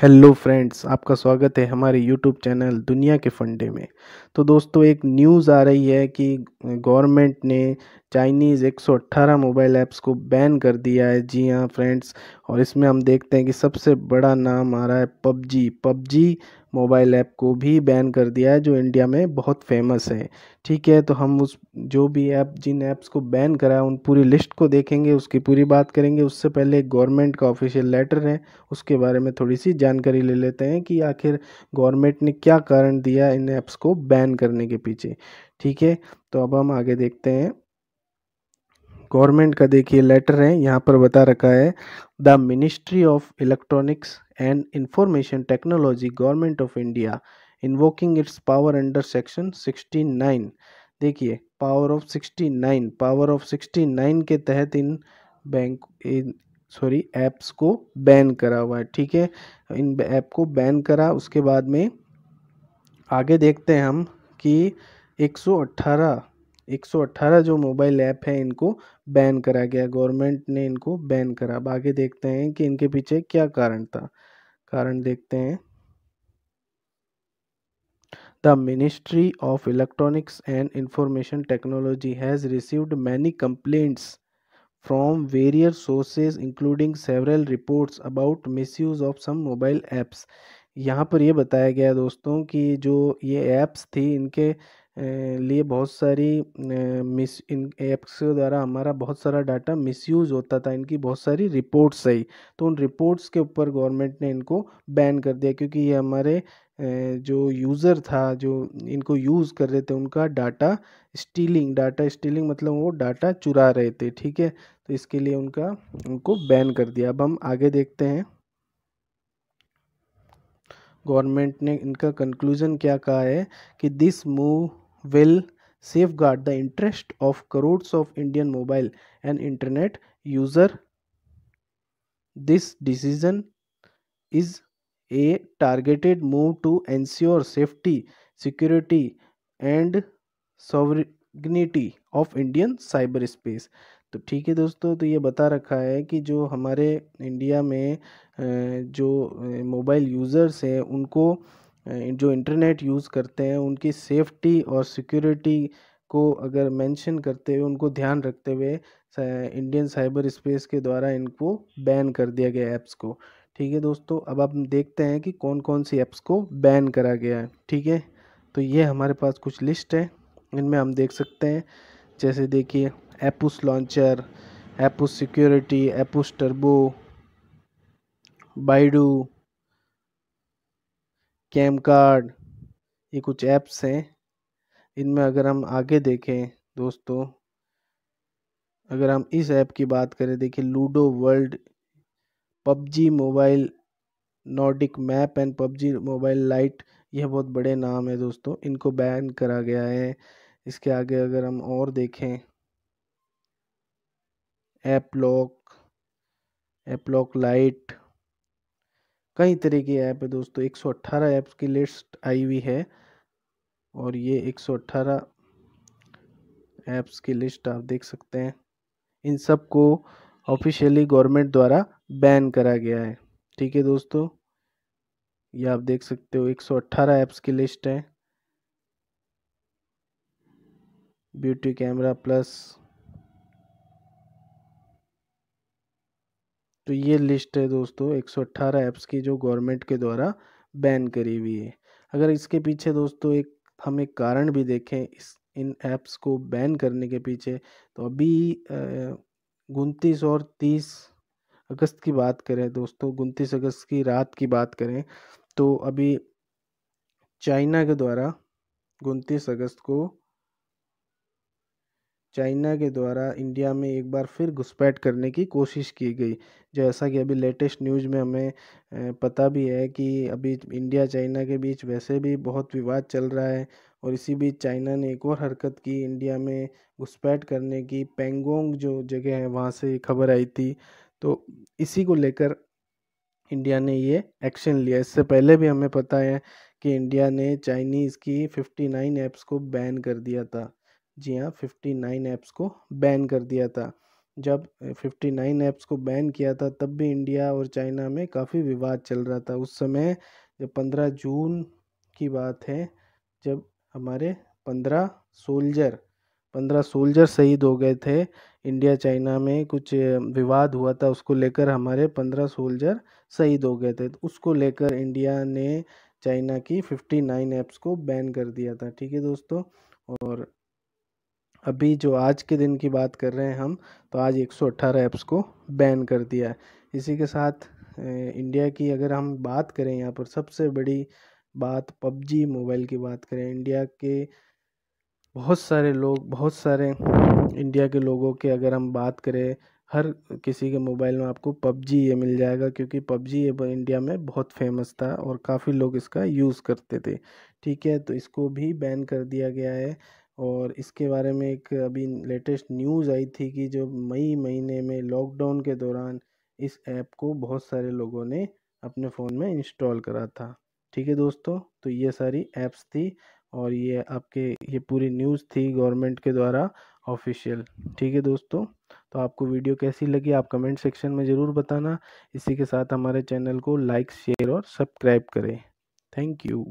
Hello friends, आपका स्वागत है हमारे यूट्यूब चैनल दुनिया के फंडे में। तो दोस्तों, एक न्यूज़ आ रही है कि गवर्नमेंट ने चाइनीज़ 118 मोबाइल ऐप्स को बैन कर दिया है। जी हाँ फ्रेंड्स, और इसमें हम देखते हैं कि सबसे बड़ा नाम आ रहा है पबजी मोबाइल ऐप को भी बैन कर दिया है, जो इंडिया में बहुत फेमस है। ठीक है, तो हम उस जो भी ऐप जिन ऐप्स को बैन करा है उन पूरी लिस्ट को देखेंगे, उसकी पूरी बात करेंगे। उससे पहले गवर्नमेंट का ऑफिशियल लेटर है, उसके बारे में थोड़ी सी जानकारी ले लेते हैं कि आखिर गवर्नमेंट ने क्या कारण दिया इन ऐप्स को बैन करने के पीछे। ठीक है, तो अब हम आगे देखते हैं। गवर्नमेंट का देखिए लेटर है, यहाँ पर बता रखा है, the ministry of electronics and information technology government of India invoking it's power under section 69। देखिए, पावर ऑफ 69 के तहत इन बैंक इन सॉरी ऐप्स को बैन करा हुआ है। ठीक है, इन ऐप को बैन करा। उसके बाद में आगे देखते हैं हम कि 118 जो मोबाइल ऐप है इनको बैन करा गया, गवर्नमेंट ने इनको बैन करा। अब आगे देखते हैं कि इनके पीछे क्या कारण था। कारण देखते हैं। The ministry of electronics and information technology has received many complaints from various sources including several reports about misuse of some mobile apps। यहाँ पर ये बताया गया है दोस्तों कि जो ये ऐप्स थी इनके लिए बहुत सारी मिस इन ऐप्स के द्वारा हमारा बहुत सारा डाटा मिसयूज़ होता था। इनकी बहुत सारी रिपोर्ट्स आई, तो उन रिपोर्ट्स के ऊपर गवर्नमेंट ने इनको बैन कर दिया, क्योंकि ये हमारे जो यूज़र था, जो इनको यूज़ कर रहे थे, उनका डाटा स्टीलिंग मतलब वो डाटा चुरा रहे थे। ठीक है, तो इसके लिए उनको बैन कर दिया। अब हम आगे देखते हैं, गवर्नमेंट ने इनका कंक्लूजन क्या कहा है कि this move will safeguard the interest of crores of Indian mobile and internet user. This decision is a targeted move to ensure safety, security and sovereignty of Indian cyberspace। तो ठीक है दोस्तों, तो ये बता रखा है कि जो हमारे इंडिया में जो मोबाइल यूज़र्स हैं उनको जो इंटरनेट यूज़ करते हैं उनकी सेफ्टी और सिक्योरिटी को अगर मेंशन करते हुए, उनको ध्यान रखते हुए इंडियन साइबर स्पेस के द्वारा इनको बैन कर दिया गया ऐप्स को। ठीक है दोस्तों, अब आप देखते हैं कि कौन कौन सी ऐप्स को बैन करा गया है। ठीक है, तो ये हमारे पास कुछ लिस्ट है, इनमें हम देख सकते हैं। जैसे देखिए, APUS launcher, APUS security, APUS turbo, Baidu, cam card, ये कुछ ऐप्स हैं। इनमें अगर हम आगे देखें दोस्तों, अगर हम इस ऐप की बात करें, देखिए ludo world, PUBG mobile, Nordic map and PUBG mobile light, यह बहुत बड़े नाम है दोस्तों, इनको बैन करा गया है। इसके आगे अगर हम और देखें, एप लॉक लाइट, कई तरह की ऐप है दोस्तों। 118 ऐप्स की लिस्ट आई हुई है, और ये 118 ऐप्स की लिस्ट आप देख सकते हैं। इन सब को ऑफिशियली गवर्नमेंट द्वारा बैन करा गया है। ठीक है दोस्तों, ये आप देख सकते हो 118 ऐप्स की लिस्ट है। ब्यूटी कैमरा प्लस, तो ये लिस्ट है दोस्तों 118 ऐप्स की जो गवर्नमेंट के द्वारा बैन करी हुई है। अगर इसके पीछे दोस्तों हम एक कारण भी देखें इन ऐप्स को बैन करने के पीछे, तो अभी 29 और 30 अगस्त की बात करें दोस्तों, 29 अगस्त की रात की बात करें, तो अभी चाइना के द्वारा 29 अगस्त को चाइना के द्वारा इंडिया में एक बार फिर घुसपैठ करने की कोशिश की गई। जैसा कि अभी लेटेस्ट न्यूज़ में हमें पता भी है कि अभी इंडिया चाइना के बीच वैसे भी बहुत विवाद चल रहा है, और इसी बीच चाइना ने एक और हरकत की, इंडिया में घुसपैठ करने की। पेंगोंग जो जगह है वहाँ से खबर आई थी, तो इसी को लेकर इंडिया ने ये एक्शन लिया। इससे पहले भी हमें पता है कि इंडिया ने चाइनीज़ की 59 ऐप्स को बैन कर दिया था। जी हाँ, 59 ऐप्स को बैन कर दिया था। जब 59 ऐप्स को बैन किया था तब भी इंडिया और चाइना में काफ़ी विवाद चल रहा था उस समय। जब 15 जून की बात है, जब हमारे 15 सोल्जर शहीद हो गए थे। इंडिया चाइना में कुछ विवाद हुआ था, उसको लेकर हमारे 15 सोल्जर शहीद हो गए थे, तो उसको लेकर इंडिया ने चाइना की 59 ऐप्स को बैन कर दिया था। ठीक है दोस्तों। और अभी जो आज के दिन की बात कर रहे हैं हम, तो आज 118 ऐप्स को बैन कर दिया है। इसी के साथ इंडिया की अगर हम बात करें, यहाँ पर सबसे बड़ी बात पबजी मोबाइल की बात करें, इंडिया के बहुत सारे लोग, बहुत सारे इंडिया के लोगों के अगर हम बात करें, हर किसी के मोबाइल में आपको पबजी ये मिल जाएगा, क्योंकि पबजी ये इंडिया में बहुत फेमस था और काफ़ी लोग इसका यूज़ करते थे। ठीक है, तो इसको भी बैन कर दिया गया है। और इसके बारे में एक अभी लेटेस्ट न्यूज़ आई थी कि जो मई महीने में लॉकडाउन के दौरान इस ऐप को बहुत सारे लोगों ने अपने फ़ोन में इंस्टॉल करा था। ठीक है दोस्तों, तो ये सारी ऐप्स थी और ये पूरी न्यूज़ थी गवर्नमेंट के द्वारा ऑफिशियल। ठीक है दोस्तों, तो आपको वीडियो कैसी लगी आप कमेंट सेक्शन में ज़रूर बताना। इसी के साथ हमारे चैनल को लाइक शेयर और सब्सक्राइब करें। Thank you.